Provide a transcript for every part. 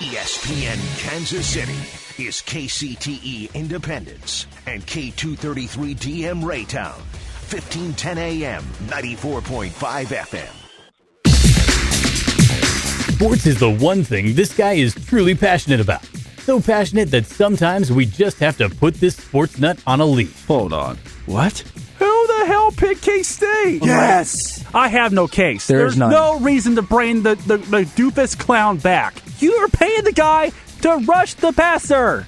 ESPN Kansas City is KCTE Independence and K233DM Raytown, 1510 AM, 94.5 FM. Sports is the one thing this guy is truly passionate about. So passionate that sometimes we just have to put this sports nut on a leash. Hold on. What? Who the hell picked K-State? Yes! I have no case. There's none. No reason to bring the doofus clown back. You are paying the guy to rush the passer.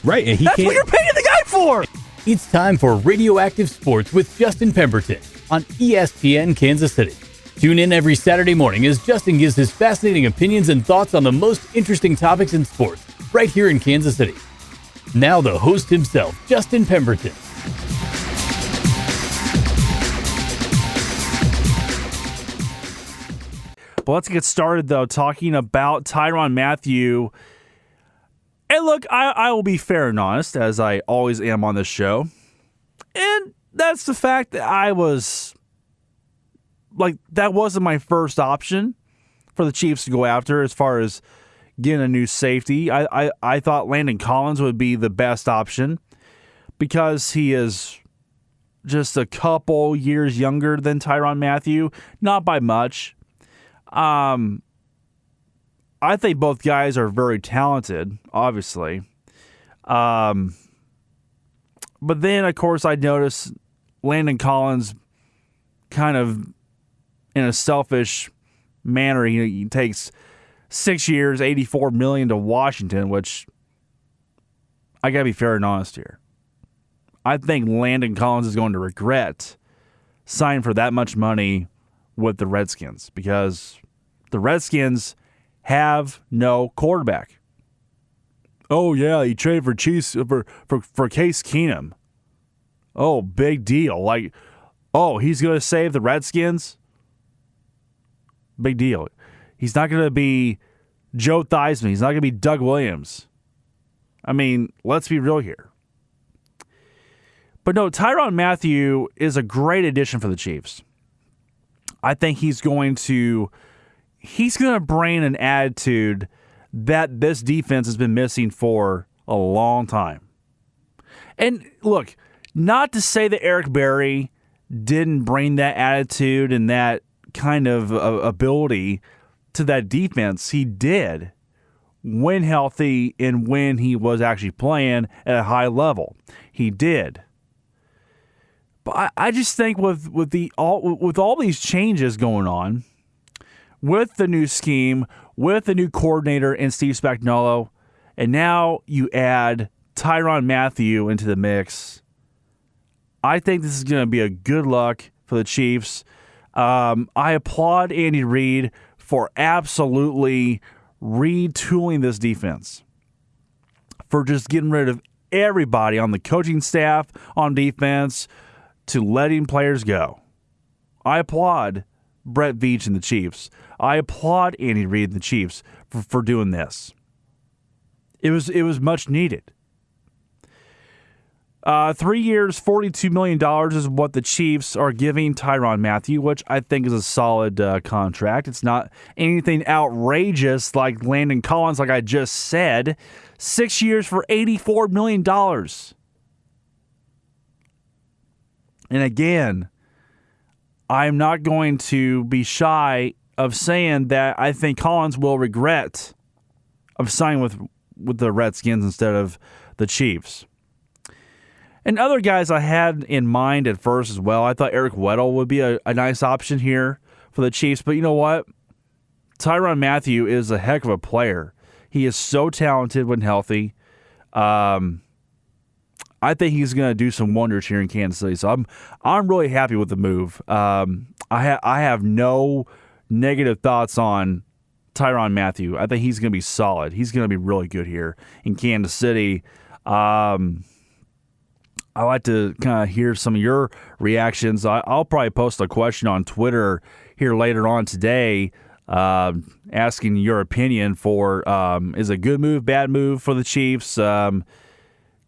Right, and That's what you're paying the guy for. It's time for Radioactive Sports with Justin Pemberton on ESPN Kansas City. Tune in every Saturday morning as Justin gives his fascinating opinions and thoughts on the most interesting topics in sports, right here in Kansas City. Now the host himself, Justin Pemberton. But let's get started, though, talking about Tyrann Mathieu. And look, I will be fair and honest, as I always am on this show. And that's the fact that that wasn't my first option for the Chiefs to go after as far as getting a new safety. I thought Landon Collins would be the best option because he is just a couple years younger than Tyrann Mathieu, not by much. I think both guys are very talented, obviously. But then, of course, I noticed Landon Collins kind of in a selfish manner. He takes 6 years, $84 million to Washington, which I got to be fair and honest here. I think Landon Collins is going to regret signing for that much money with the Redskins because the Redskins have no quarterback. Oh yeah, he traded for Case Keenum. Oh, big deal. He's going to save the Redskins? Big deal. He's not going to be Joe Theismann. He's not going to be Doug Williams. I mean, let's be real here. But no, Tyrann Mathieu is a great addition for the Chiefs. I think he's going to bring an attitude that this defense has been missing for a long time. And look, not to say that Eric Berry didn't bring that attitude and that kind of ability to that defense. He did when healthy and when he was actually playing at a high level. He did. But I just think with all these changes going on, with the new scheme, with the new coordinator in Steve Spagnuolo, and now you add Tyrann Mathieu into the mix, I think this is going to be a good luck for the Chiefs. I applaud Andy Reid for absolutely retooling this defense, for just getting rid of everybody on the coaching staff on defense to letting players go. I applaud Brett Veach and the Chiefs. I applaud Andy Reid and the Chiefs for doing this. It was much needed. 3 years, $42 million is what the Chiefs are giving Tyrann Mathieu, which I think is a solid contract. It's not anything outrageous like Landon Collins, like I just said. 6 years for $84 million. And again, I'm not going to be shy of saying that I think Collins will regret of signing with the Redskins instead of the Chiefs. And other guys I had in mind at first as well. I thought Eric Weddle would be a nice option here for the Chiefs. But you know what? Tyrann Mathieu is a heck of a player. He is so talented when healthy. I think he's going to do some wonders here in Kansas City. So I'm really happy with the move. I have no negative thoughts on Tyrann Mathieu. I think he's going to be solid. He's going to be really good here in Kansas City. I like to kind of hear some of your reactions. I'll probably post a question on Twitter here later on today asking your opinion for is it a good move, bad move for the Chiefs?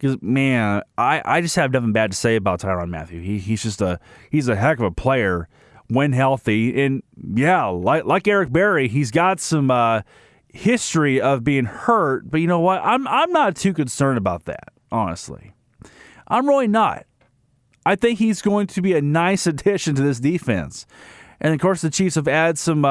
Because, man, I just have nothing bad to say about Tyrann Mathieu. He's a heck of a player when healthy. And, yeah, like Eric Berry, he's got some history of being hurt, but you know what? I'm not too concerned about that, honestly. I'm really not. I think he's going to be a nice addition to this defense. And of course, the Chiefs have added some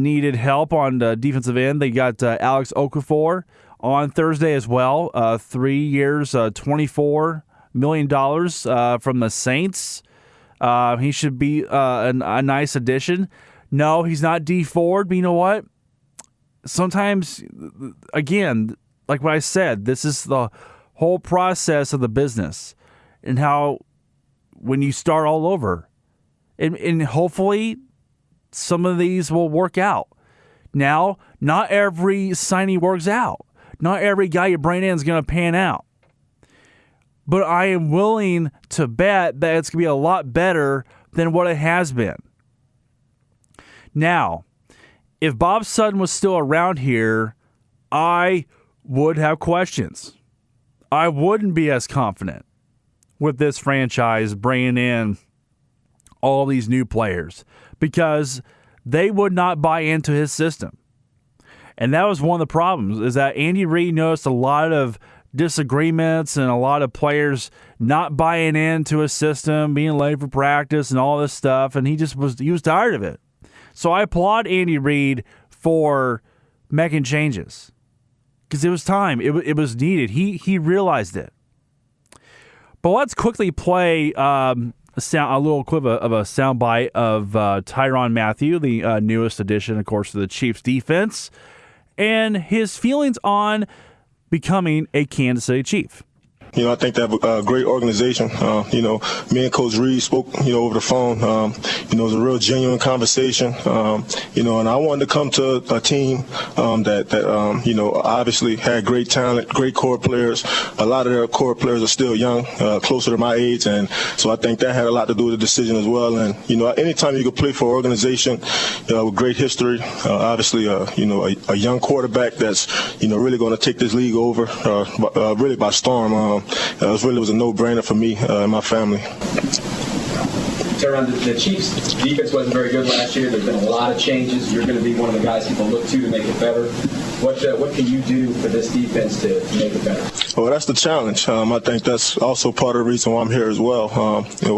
needed help on the defensive end. They got Alex Okafor on Thursday as well. 3 years, $24 million from the Saints. He should be a nice addition. No, he's not Dee Ford, but you know what? Sometimes, again, like what I said, this is the whole process of the business and how when you start all over. And hopefully some of these will work out. Now, not every signing works out. Not every guy you bring in is going to pan out. But I am willing to bet that it's going to be a lot better than what it has been. Now, if Bob Sutton was still around here, I would have questions. I wouldn't be as confident with this franchise bringing in all these new players because they would not buy into his system. And that was one of the problems, is that Andy Reid noticed a lot of disagreements and a lot of players not buying into his system, being late for practice and all this stuff, and he was tired of it. So I applaud Andy Reid for making changes because it was time. It was needed. He realized it. But let's quickly play a little clip of a soundbite of Tyrann Mathieu, the newest addition, of course, to the Chiefs defense, and his feelings on becoming a Kansas City Chief. I think they have a great organization. Me and Coach Reid spoke, over the phone. It was a real genuine conversation. And I wanted to come to a team that obviously had great talent, great core players. A lot of their core players are still young, closer to my age, and so I think that had a lot to do with the decision as well. And anytime you can play for an organization with great history, obviously, a young quarterback that's really going to take this league over, really by storm. It was a no-brainer for me and my family. Tyrann, the Chiefs' defense wasn't very good last year. There's been a lot of changes. You're going to be one of the guys people look to make it better. What can you do for this defense to make it better? Well, that's the challenge. I think that's also part of the reason why I'm here as well.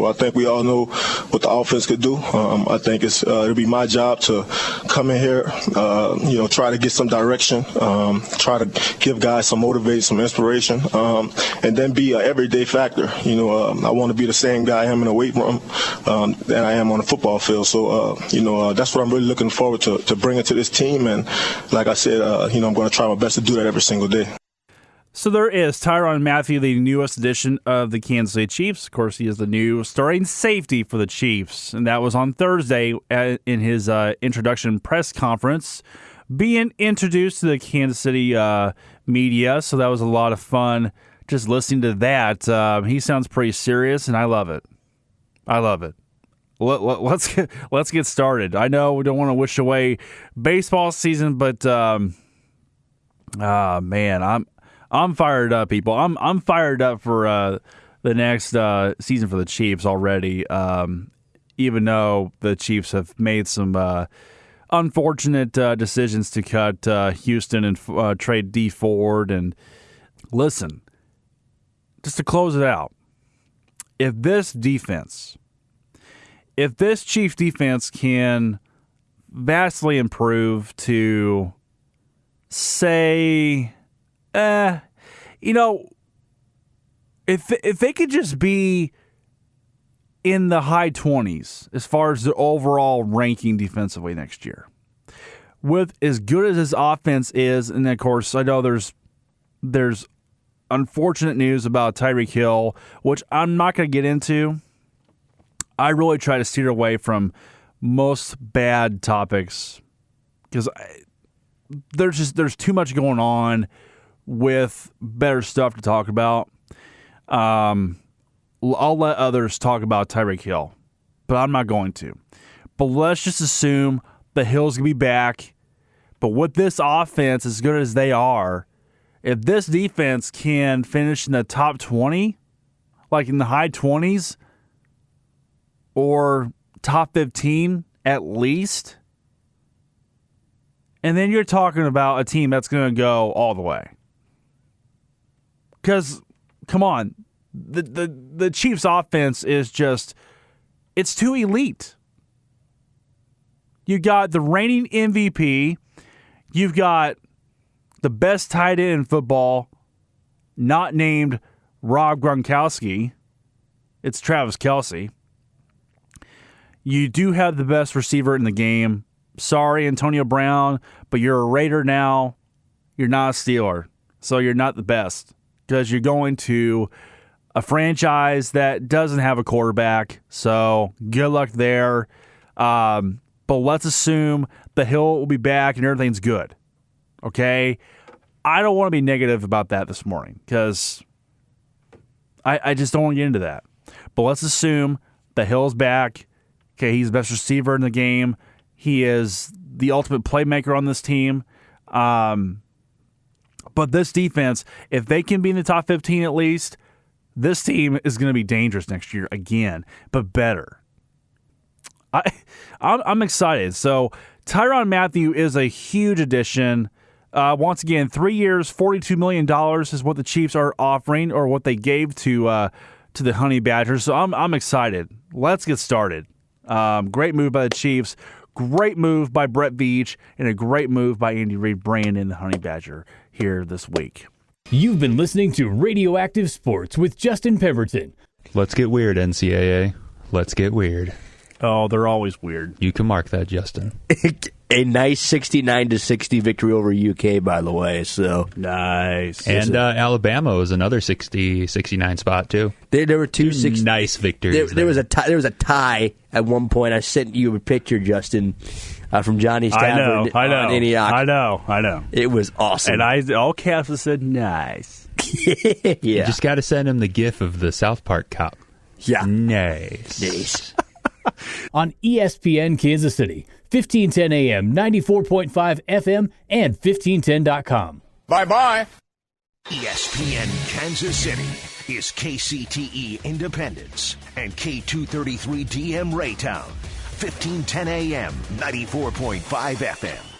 I think we all know what the offense could do. I think it'll be my job to come in here, try to get some direction, try to give guys some motivation, some inspiration, and then be an everyday factor. I want to be the same guy I am in the weight room than I am on the football field. So, that's what I'm really looking forward to bringing to this team. And like I said, I'm going to try my best to do that every single day. So there is Tyrann Mathieu, the newest addition of the Kansas City Chiefs. Of course, he is the new starting safety for the Chiefs, and that was on Thursday in his introduction press conference, being introduced to the Kansas City media. So that was a lot of fun just listening to that. He sounds pretty serious, and I love it. I love it. Let's get started. I know we don't want to wish away baseball season, but man, I'm fired up, people. I'm fired up for the next season for the Chiefs already. Even though the Chiefs have made some unfortunate decisions to cut Houston and trade Dee Ford. And listen, just to close it out, if this Chiefs defense can vastly improve to, say, if they could just be in the high 20s as far as the overall ranking defensively next year, with as good as his offense is, and of course I know there's unfortunate news about Tyreek Hill, which I'm not going to get into. I really try to steer away from most bad topics because there's too much going on with better stuff to talk about. I'll let others talk about Tyreek Hill, but I'm not going to. But let's just assume the Hill's going to be back. But with this offense, as good as they are, if this defense can finish in the top 20, like in the high 20s, or top 15 at least, And then you're talking about a team that's going to go all the way. Because, come on, the Chiefs' offense is just, it's too elite. You got the reigning MVP. You've got the best tight end in football, not named Rob Gronkowski. It's Travis Kelce. You do have the best receiver in the game. Sorry, Antonio Brown, but you're a Raider now. You're not a Steeler. So you're not the best because you're going to a franchise that doesn't have a quarterback. So good luck there. But let's assume the Hill will be back and everything's good. Okay? I don't want to be negative about that this morning because I just don't want to get into that. But let's assume the Hill's back. Okay, he's the best receiver in the game. He is the ultimate playmaker on this team. But this defense, if they can be in the top 15 at least, this team is going to be dangerous next year again, but better. I'm excited. So Tyrann Mathieu is a huge addition. Once again, 3 years, $42 million is what the Chiefs are offering, or what they gave to the Honey Badgers. So I'm excited. Let's get started. Great move by the Chiefs. Great move by Brett Veach, and a great move by Andy Reid bringing in the Honey Badger here this week. You've been listening to Radioactive Sports with Justin Pemberton. Let's get weird, NCAA. Let's get weird. Oh, they're always weird. You can mark that, Justin. A nice 69-60 victory over UK, by the way. So nice. And Alabama was another 69 spot too. There were two nice victories. There was a tie at one point. I sent you a picture, Justin, from Johnny Stafford. I know. On Antioch. I know. It was awesome. And all caps said nice. Yeah. You just got to send him the gif of the South Park cop. Yeah. Nice. On ESPN Kansas City, 1510 AM, 94.5 FM, and 1510.com. Bye-bye. ESPN Kansas City is KCTE Independence and K233 DM Raytown, 1510 AM, 94.5 FM.